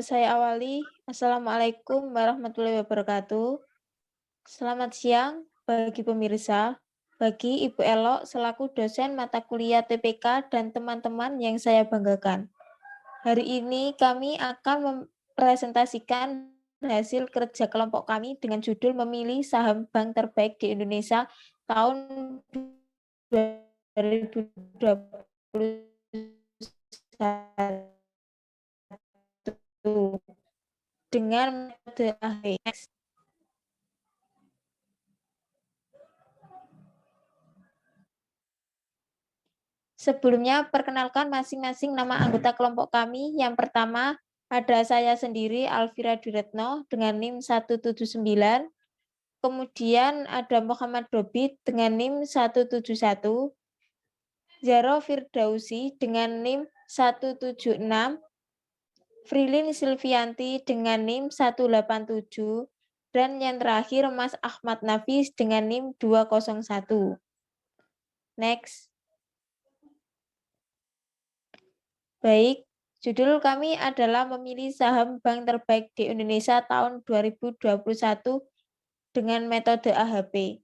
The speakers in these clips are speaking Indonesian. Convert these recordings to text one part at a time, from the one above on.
Saya awali. Assalamualaikum warahmatullahi wabarakatuh. Selamat siang bagi pemirsa, bagi Ibu Elok selaku dosen mata kuliah TPK dan teman-teman yang saya banggakan. Hari ini kami akan mempresentasikan hasil kerja kelompok kami dengan judul memilih saham bank terbaik di Indonesia tahun 2021 dengan metode AHX. Sebelumnya, perkenalkan masing-masing nama anggota kelompok kami. Yang pertama, ada saya sendiri, Alvira Duretno, dengan NIM 179. Kemudian ada Muhammad Dobit dengan NIM 171. Zaro Firdausi dengan NIM 176. Frilin Silvianti dengan NIM 187. Dan yang terakhir, Mas Ahmad Nafis dengan NIM 201. Next. Baik, judul kami adalah memilih saham bank terbaik di Indonesia tahun 2021 dengan metode AHP.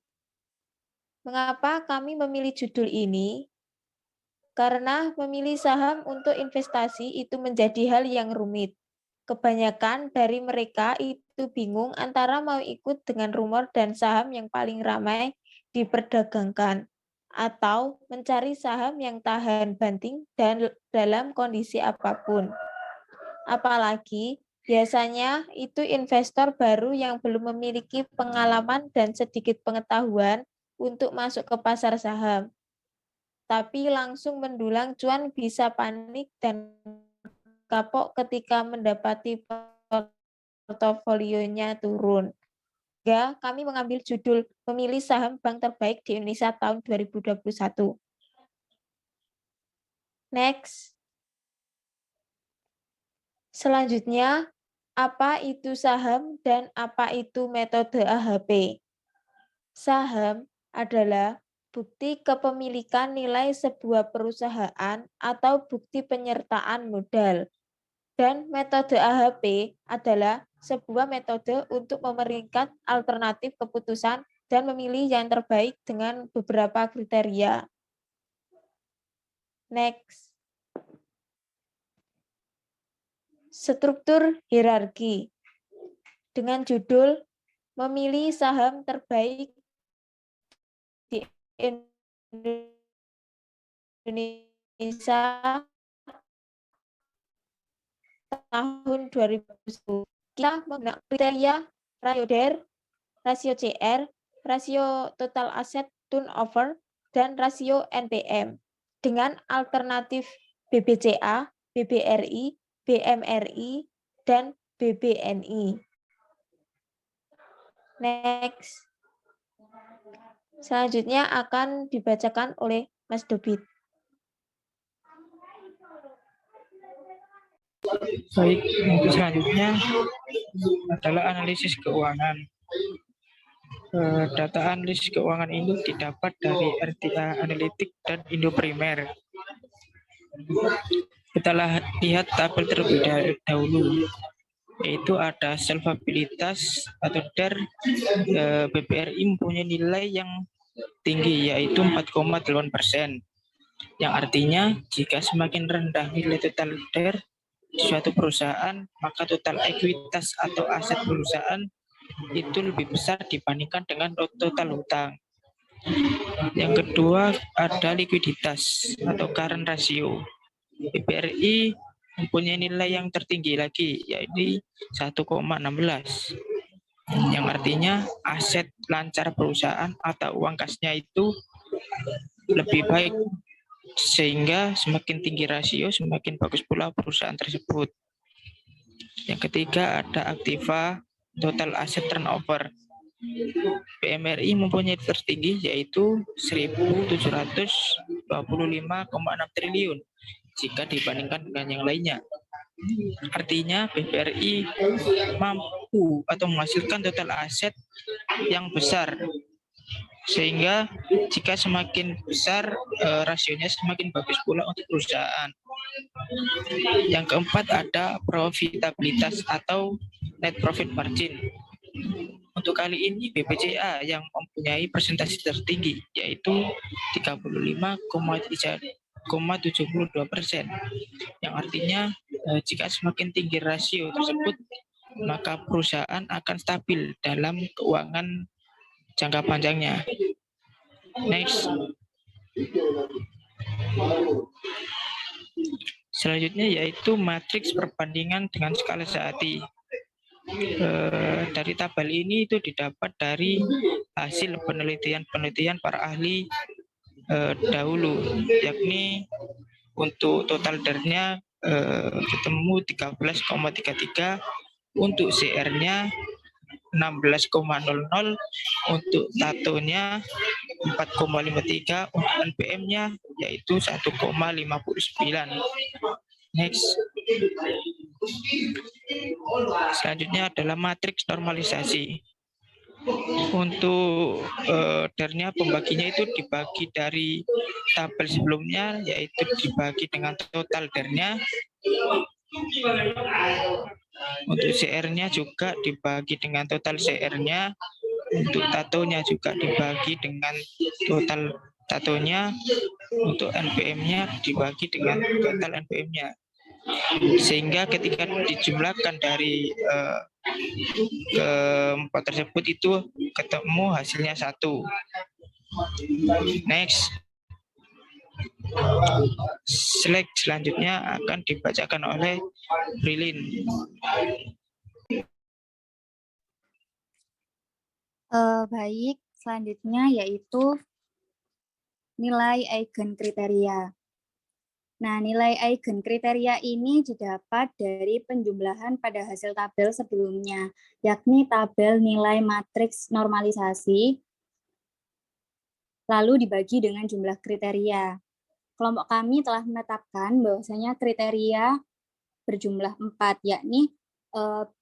Mengapa kami memilih judul ini? Karena memilih saham untuk investasi itu menjadi hal yang rumit. Kebanyakan dari mereka itu bingung antara mau ikut dengan rumor dan saham yang paling ramai diperdagangkan, atau mencari saham yang tahan banting dan dalam kondisi apapun. Apalagi biasanya itu investor baru yang belum memiliki pengalaman dan sedikit pengetahuan untuk masuk ke pasar saham. Tapi langsung mendulang cuan bisa panik dan kapok ketika mendapati portofolionya turun. Ya, kami mengambil judul memilih saham bank terbaik di Indonesia tahun 2021. Next. Selanjutnya, apa itu saham dan apa itu metode AHP? Saham adalah bukti kepemilikan nilai sebuah perusahaan atau bukti penyertaan modal. Dan metode AHP adalah sebuah metode untuk memeringkat alternatif keputusan dan memilih yang terbaik dengan beberapa kriteria. Next. Struktur hierarki dengan judul memilih saham terbaik di Indonesia tahun 2010. Kita menggunakan kriteria rasio DER, rasio CR, rasio total aset turnover, dan rasio NPM dengan alternatif BBCA, BBRI, BMRI, dan BBNI. Next. Selanjutnya akan dibacakan oleh Mas Dobit. Baik, untuk selanjutnya adalah analisis keuangan. Data analisis keuangan ini didapat dari RTA Analitik dan Indo Primer. Kita lihat tabel terlebih dahulu, yaitu ada solvabilitas atau DER. BBRI mempunyai nilai yang tinggi, yaitu 4,8%, yang artinya jika semakin rendah nilai total DER suatu perusahaan, maka total ekuitas atau aset perusahaan itu lebih besar dibandingkan dengan total hutang. Yang kedua ada likuiditas atau current ratio. BBRI mempunyai nilai yang tertinggi lagi, yaitu 1,16, yang artinya aset lancar perusahaan atau uang kasnya itu lebih baik, sehingga semakin tinggi rasio semakin bagus pula perusahaan tersebut. Yang ketiga ada aktiva total asset turnover. BMRI mempunyai tertinggi, yaitu 1.725,6 triliun jika dibandingkan dengan yang lainnya. Artinya BBRI mampu atau menghasilkan total aset yang besar Sehingga jika semakin besar, rasionya semakin bagus pula untuk perusahaan. Yang keempat ada profitabilitas atau net profit margin. Untuk kali ini BPCA yang mempunyai presentasi tertinggi, yaitu 35,72%, yang artinya jika semakin tinggi rasio tersebut, maka perusahaan akan stabil dalam keuangan jangka panjangnya. Next. Selanjutnya yaitu matriks perbandingan dengan skala Sehati. Dari tabel ini itu didapat dari hasil penelitian para ahli dahulu, yakni untuk total DER-nya ketemu 13,33, untuk CR-nya 16,00, untuk TATO-nya 4,53, untuk NPM-nya yaitu 1,59. Next. Selanjutnya adalah matriks normalisasi. Untuk DER-nya pembaginya itu dibagi dari tabel sebelumnya, yaitu dibagi dengan total DER-nya. Untuk CR-nya juga dibagi dengan total CR-nya. Untuk TATO-nya juga dibagi dengan total TATO-nya. Untuk NPM-nya dibagi dengan total NPM-nya. Sehingga ketika dijumlahkan dari keempat tersebut itu ketemu hasilnya 1. Next. Slide selanjutnya akan dibacakan oleh Prilin. Baik, selanjutnya yaitu nilai eigen kriteria. Nah, nilai eigen kriteria ini didapat dari penjumlahan pada hasil tabel sebelumnya, yakni tabel nilai matriks normalisasi, lalu dibagi dengan jumlah kriteria. Kelompok kami telah menetapkan bahwasanya kriteria berjumlah 4, yakni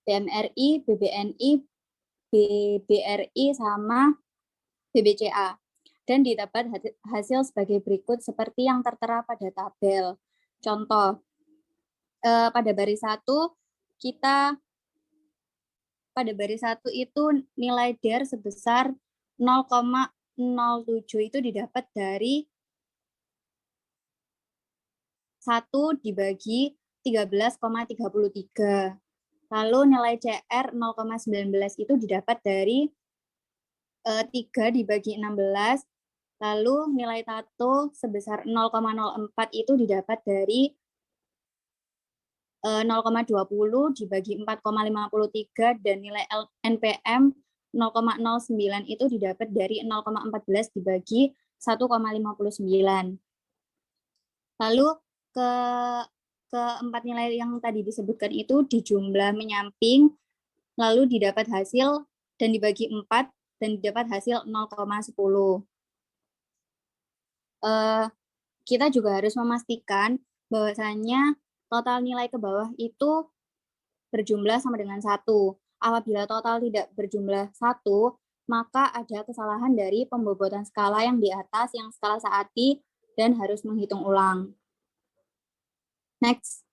BMRI, BBNI, BBRI, sama BBCA. Dan didapat hasil sebagai berikut seperti yang tertera pada tabel. Contoh, pada baris 1 itu nilai DER sebesar 0,07 itu didapat dari 1 dibagi 13,33. Lalu nilai CR 0,19 itu didapat dari 3 dibagi 16. Lalu nilai TATO sebesar 0,04 itu didapat dari 0,20 dibagi 4,53, dan nilai NPM 0,09 itu didapat dari 0,14 dibagi 1,59. Lalu keempat nilai yang tadi disebutkan itu dijumlah menyamping, lalu didapat hasil dan dibagi 4 dan didapat hasil 0,10. Kita juga harus memastikan bahwasanya total nilai ke bawah itu berjumlah sama dengan 1. Apabila total tidak berjumlah 1, maka ada kesalahan dari pembobotan skala yang di atas, yang skala Sehati, dan harus menghitung ulang. Next.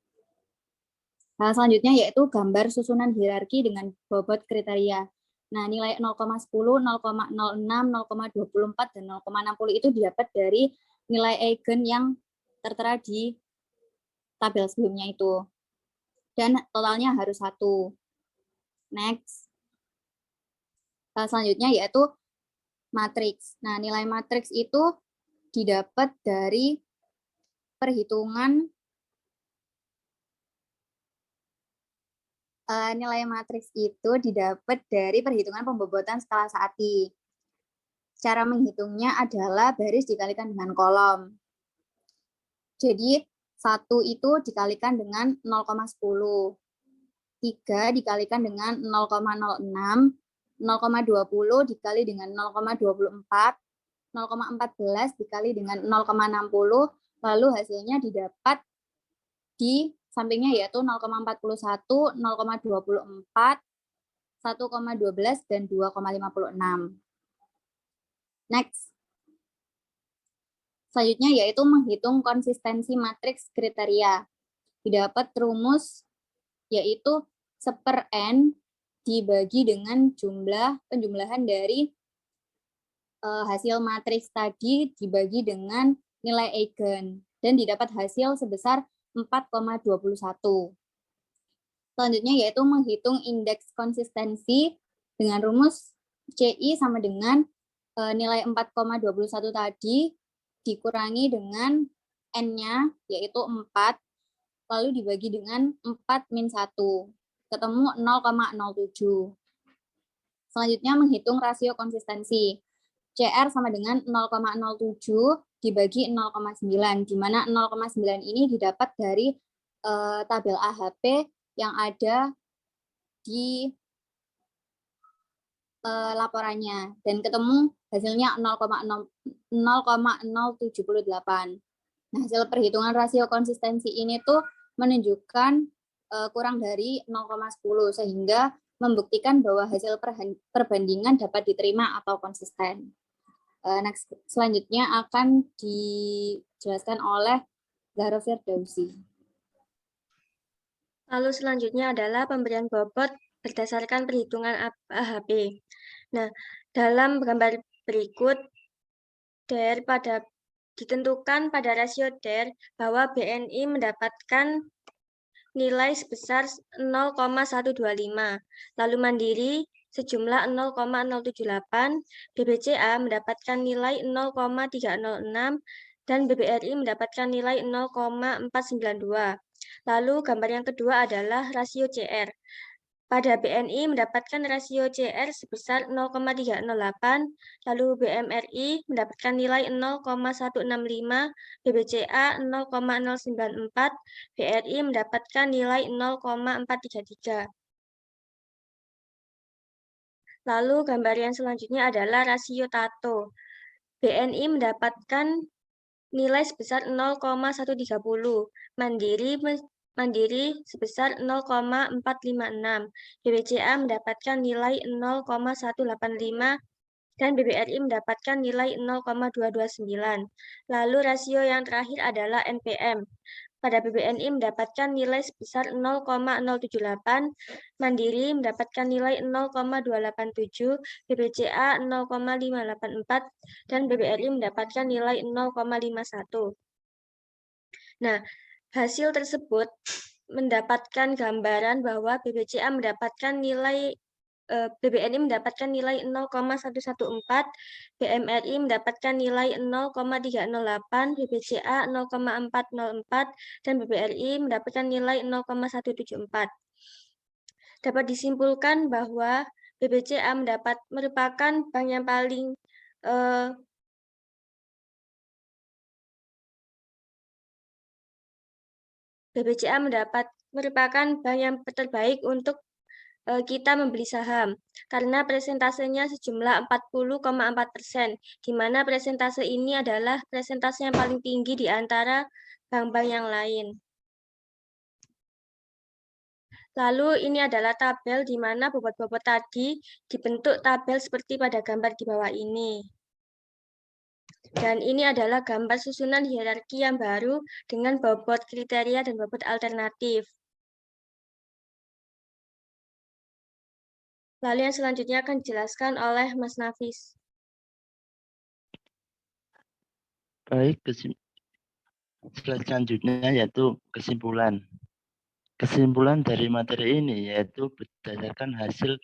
Selanjutnya yaitu gambar susunan hierarki dengan bobot kriteria. Nah, nilai 0,10, 0,06, 0,24, dan 0,60 itu didapat dari nilai eigen yang tertera di tabel sebelumnya itu. Dan totalnya harus 1. Next. Selanjutnya yaitu matriks. Nah, nilai matriks itu didapat dari perhitungan pembobotan skala Sehati. Cara menghitungnya adalah baris dikalikan dengan kolom. Jadi 1 itu dikalikan dengan 0,10, 3 dikalikan dengan 0,06, 0,20 dikali dengan 0,24, 0,14 dikali dengan 0,60, lalu hasilnya didapat di sampingnya yaitu 0,41, 0,24, 1,12, dan 2,56. Next. Selanjutnya yaitu menghitung konsistensi matriks kriteria. Didapat rumus yaitu 1/n dibagi dengan penjumlahan dari hasil matriks tadi dibagi dengan nilai eigen dan didapat hasil sebesar 4,21. Selanjutnya yaitu menghitung indeks konsistensi dengan rumus CI sama dengan nilai 4,21 tadi dikurangi dengan N-nya yaitu 4 lalu dibagi dengan 4 min 1 ketemu 0,07. Selanjutnya menghitung rasio konsistensi. CR sama dengan 0,07 dibagi 0,9, di mana 0,9 ini didapat dari tabel AHP yang ada di laporannya, dan ketemu hasilnya 0,078. Nah, hasil perhitungan rasio konsistensi ini tuh menunjukkan kurang dari 0,10, sehingga membuktikan bahwa hasil perbandingan dapat diterima atau konsisten. Next, selanjutnya akan dijelaskan oleh Zahra Firdausi. Lalu selanjutnya adalah pemberian bobot berdasarkan perhitungan AHP. Nah, dalam gambar berikut, ditentukan pada rasio DER bahwa BNI mendapatkan nilai sebesar 0,125, lalu Mandiri sejumlah 0,078, BBCA mendapatkan nilai 0,306, dan BBRI mendapatkan nilai 0,492. Lalu gambar yang kedua adalah rasio CR. Pada BNI mendapatkan rasio CR sebesar 0,308, lalu BMRI mendapatkan nilai 0,165, BBCA 0,094, BRI mendapatkan nilai 0,433. Lalu gambar yang selanjutnya adalah rasio TATO. BNI mendapatkan nilai sebesar 0,130, Mandiri sebesar 0,456, BBCA mendapatkan nilai 0,185, dan BBRI mendapatkan nilai 0,229. Lalu rasio yang terakhir adalah NPM. Pada BBNI mendapatkan nilai sebesar 0,078, Mandiri mendapatkan nilai 0,287, BBCA 0,584, dan BBRI mendapatkan nilai 0,51. Nah, hasil tersebut mendapatkan gambaran bahwa BBCA mendapatkan nilai BBNI mendapatkan nilai 0,114, BMRI mendapatkan nilai 0,308, BBCA 0,404, dan BBRI mendapatkan nilai 0,174. Dapat disimpulkan bahwa BBCA merupakan bank yang paling BBCA merupakan bank yang terbaik untuk kita membeli saham, karena presentasenya sejumlah 40,4%, di mana presentase ini adalah presentase yang paling tinggi di antara bank-bank yang lain. Lalu ini adalah tabel di mana bobot-bobot tadi dibentuk tabel seperti pada gambar di bawah ini. Dan ini adalah gambar susunan hierarki yang baru dengan bobot kriteria dan bobot alternatif. Lalu yang selanjutnya akan dijelaskan oleh Mas Nafis. Baik, selanjutnya yaitu kesimpulan. Kesimpulan dari materi ini yaitu berdasarkan hasil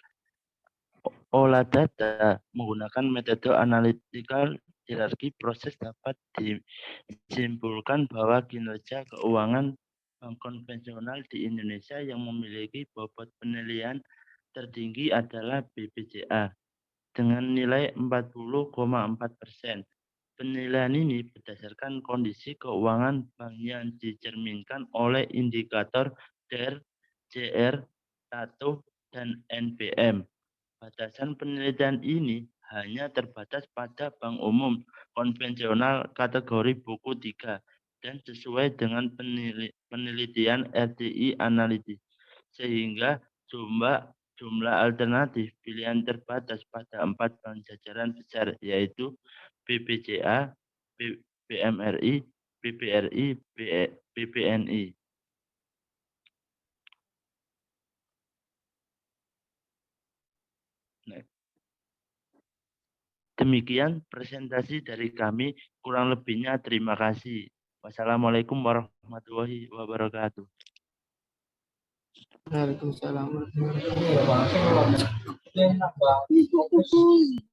olah data menggunakan metode analytical hierarki proses dapat disimpulkan bahwa kinerja keuangan bank konvensional di Indonesia yang memiliki bobot penilaian tertinggi adalah BBCA dengan nilai 40,4%. Penilaian ini berdasarkan kondisi keuangan bank yang dicerminkan oleh indikator DER, CR, TATO, dan NPM. Batasan penelitian ini hanya terbatas pada bank umum konvensional kategori buku 3 dan sesuai dengan penelitian RTI Analytics, sehingga jumlah jumlah alternatif pilihan terbatas pada 4 bank jajaran besar, yaitu BBCA, BMRI, BBRI, BBNI. Nah, demikian presentasi dari kami, kurang lebihnya terima kasih. Wassalamualaikum warahmatullahi wabarakatuh. Waalaikumsalam warahmatullahi wabarakatuh.